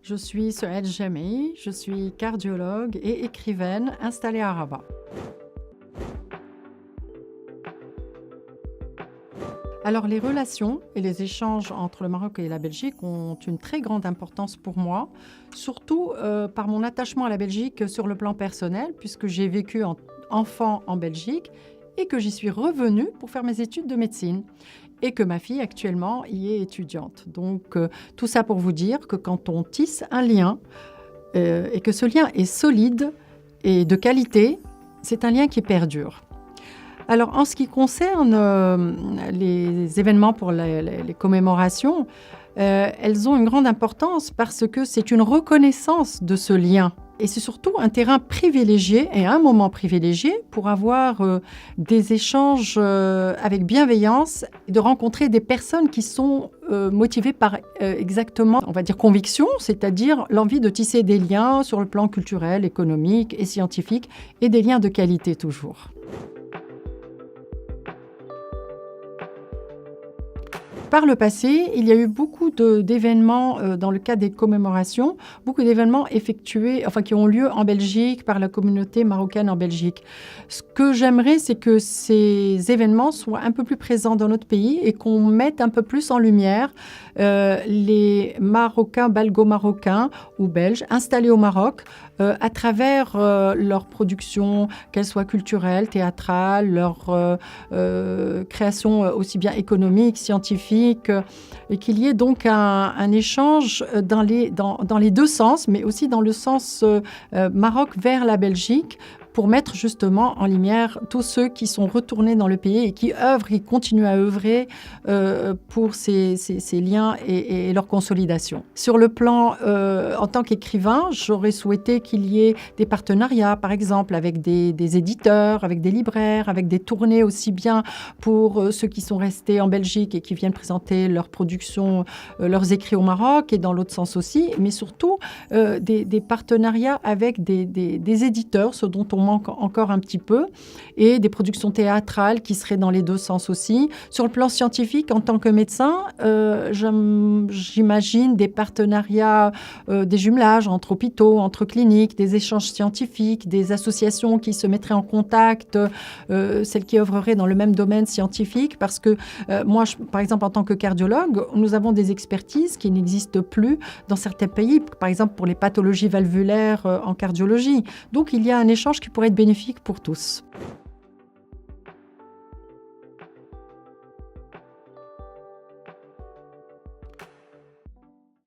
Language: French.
Je suis Sohail Jamei, je suis cardiologue et écrivaine installée à Rabat. Alors les relations et les échanges entre le Maroc et la Belgique ont une très grande importance pour moi, surtout par mon attachement à la Belgique sur le plan personnel, puisque j'ai vécu enfant en Belgique et que j'y suis revenue pour faire mes études de médecine et que ma fille actuellement y est étudiante. Donc tout ça pour vous dire que quand on tisse un lien et que ce lien est solide et de qualité, c'est un lien qui perdure. Alors, en ce qui concerne les événements pour les commémorations, elles ont une grande importance parce que c'est une reconnaissance de ce lien. Et c'est surtout un terrain privilégié et un moment privilégié pour avoir des échanges avec bienveillance et de rencontrer des personnes qui sont motivées par exactement, on va dire, conviction, c'est-à-dire l'envie de tisser des liens sur le plan culturel, économique et scientifique et des liens de qualité toujours. Par le passé, il y a eu beaucoup d'événements dans le cadre des commémorations, beaucoup d'événements qui ont lieu en Belgique par la communauté marocaine en Belgique. Ce que j'aimerais, c'est que ces événements soient un peu plus présents dans notre pays et qu'on mette un peu plus en lumière les Marocains, belgo-marocains ou belges installés au Maroc à travers leur production, qu'elle soit culturelle, théâtrale, leur création aussi bien économique, scientifique, et qu'il y ait donc un échange dans les deux sens, mais aussi dans le sens Maroc vers la Belgique, pour mettre justement en lumière tous ceux qui sont retournés dans le pays et qui œuvrent, qui continuent à œuvrer pour ces liens et leur consolidation. Sur le plan, en tant qu'écrivain, j'aurais souhaité qu'il y ait des partenariats, par exemple, avec des éditeurs, avec des libraires, avec des tournées aussi bien pour ceux qui sont restés en Belgique et qui viennent présenter leurs productions, leurs écrits au Maroc, et dans l'autre sens aussi, mais surtout des partenariats avec des éditeurs, ce dont on manque encore un petit peu, et des productions théâtrales qui seraient dans les deux sens aussi. Sur le plan scientifique, en tant que médecin, j'imagine des partenariats, des jumelages entre hôpitaux, entre cliniques, des échanges scientifiques, des associations qui se mettraient en contact, celles qui œuvreraient dans le même domaine scientifique, parce que moi, par exemple, en tant que cardiologue, nous avons des expertises qui n'existent plus dans certains pays, par exemple pour les pathologies valvulaires en cardiologie. Donc, il y a un échange qui pourrait être bénéfique pour tous.